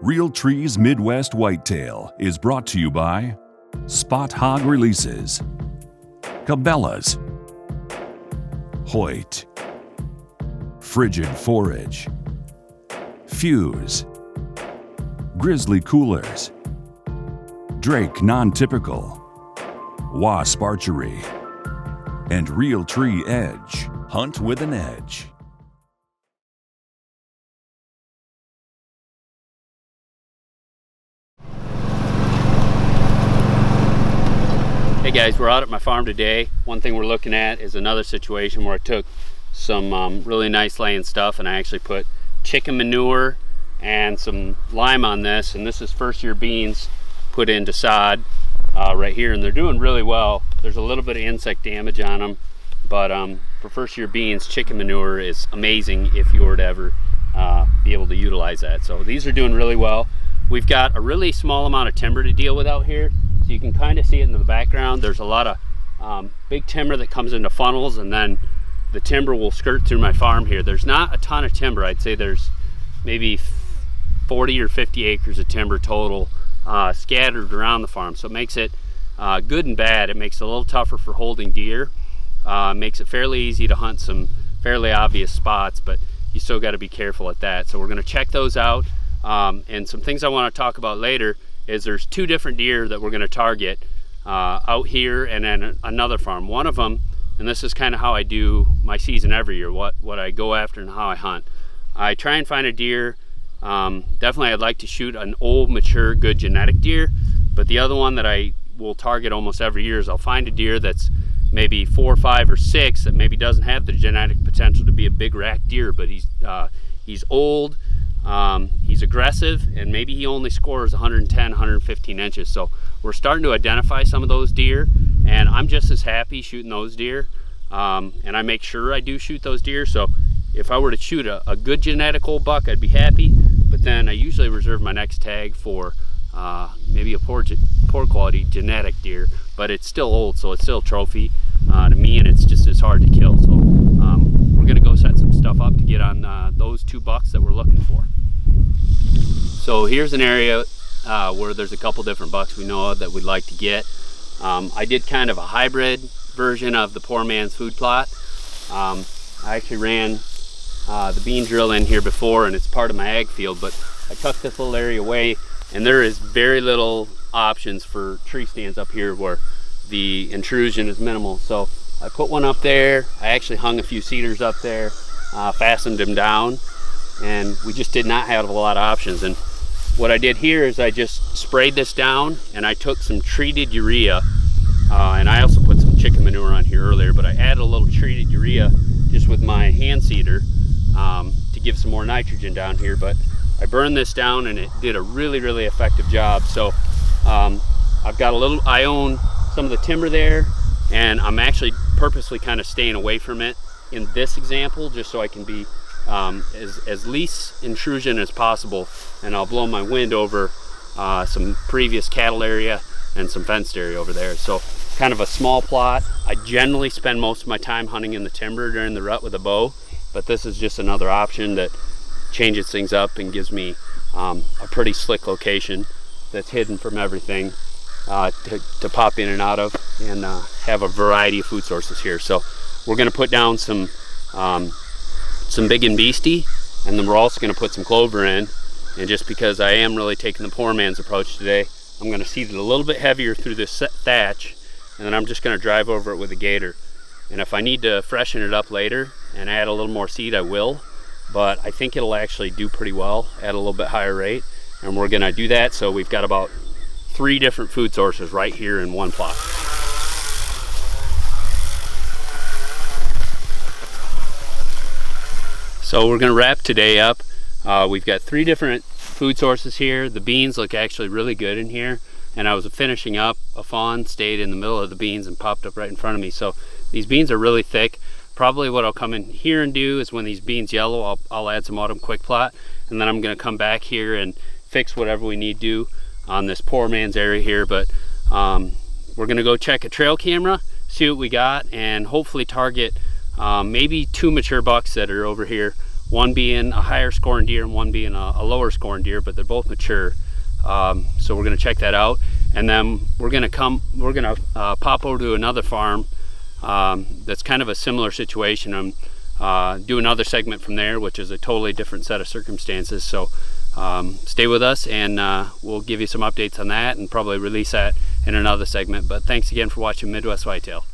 Real Trees Midwest Whitetail is brought to you by Spot Hog Releases, Cabela's, Hoyt, Frigid Forage, Fuse, Grizzly Coolers, Drake Non-Typical, Wasp Archery, and Real Tree Edge. Hunt with an edge. Hey guys, we're out at my farm today. One thing we're looking at is another situation where I took some really nice laying stuff and I actually put chicken manure and some lime on this, and this is first year beans put into sod right here, and they're doing really well. There's a little bit of insect damage on them, but for first year beans, chicken manure is amazing if you were to ever be able to utilize that. So these are doing really well. We've got a really small amount of timber to deal with out here. So you can kind of see it in the background. There's a lot of big timber that comes into funnels, and then the timber will skirt through my farm here. There's not a ton of timber. I'd say there's maybe 40 or 50 acres of timber total scattered around the farm. So it makes it good and bad. It makes it a little tougher for holding deer. Makes it fairly easy to hunt some fairly obvious spots, but you still got to be careful at that. So we're going to check those out. And some things I want to talk about later is there's two different deer that we're going to target out here and then another farm. One of them, and this is kind of how I do my season every year, what I go after and how I hunt. I try and find a deer. Definitely I'd like to shoot an old, mature, good genetic deer, but the other one that I will target almost every year is I'll find a deer that's maybe 4, 5, or 6 that maybe doesn't have the genetic potential to be a big rack deer, but he's old. He's aggressive, and maybe he only scores 110, 115 inches. So we're starting to identify some of those deer, and I'm just as happy shooting those deer. And I make sure I do shoot those deer. So if I were to shoot a good genetic old buck, I'd be happy. But then I usually reserve my next tag for maybe a poor quality genetic deer, but it's still old, so it's still a trophy to me, and it's just as hard to kill. So we're gonna go set some stuff up to get on those two bucks that we're looking for. So here's an area where there's a couple different bucks we know of that we'd like to get. I did kind of a hybrid version of the poor man's food plot. I actually ran the bean drill in here before, and it's part of my ag field, but I tucked this little area away, and there is very little options for tree stands up here where the intrusion is minimal. So I put one up there. I actually hung a few cedars up there, fastened them down, and we just did not have a lot of options. And what I did here is I just sprayed this down, and I took some treated urea, and I also put some chicken manure on here earlier, but I added a little treated urea just with my hand seeder to give some more nitrogen down here. But I burned this down, and it did a really, really effective job. So I've got I own some of the timber there, and I'm actually purposely kind of staying away from it in this example, just so I can be as least intrusion as possible, and I'll blow my wind over some previous cattle area and some fenced area over there. So kind of a small plot. I generally spend most of my time hunting in the timber during the rut with a bow, but this is just another option that changes things up and gives me a pretty slick location that's hidden from everything to pop in and out of, and have a variety of food sources here. So we're going to put down some big and Beasty, and then we're also going to put some Clover in. And just because I am really taking the poor man's approach today, I'm going to seed it a little bit heavier through this thatch, and then I'm just going to drive over it with a gator. And if I need to freshen it up later and add a little more seed, I will, but I think it'll actually do pretty well at a little bit higher rate, and we're going to do that. So we've got about 3 different food sources right here in one plot. So we're going to wrap today up. We've got 3 different food sources here. The beans look actually really good in here, and I was finishing up. A fawn stayed in the middle of the beans and popped up right in front of me. So these beans are really thick. Probably what I'll come in here and do is when these beans yellow, I'll add some autumn quick plot, and then I'm going to come back here and fix whatever we need to do on this poor man's area here. But we're going to go check a trail camera, see what we got, and hopefully target maybe 2 mature bucks that are over here one being a higher scoring deer and one being a lower scoring deer, but they're both mature. So we're going to check that out, and then we're going to pop over to another farm that's kind of a similar situation, and do another segment from there, which is a totally different set of circumstances. So stay with us, and we'll give you some updates on that and probably release that in another segment. But thanks again for watching Midwest Whitetail.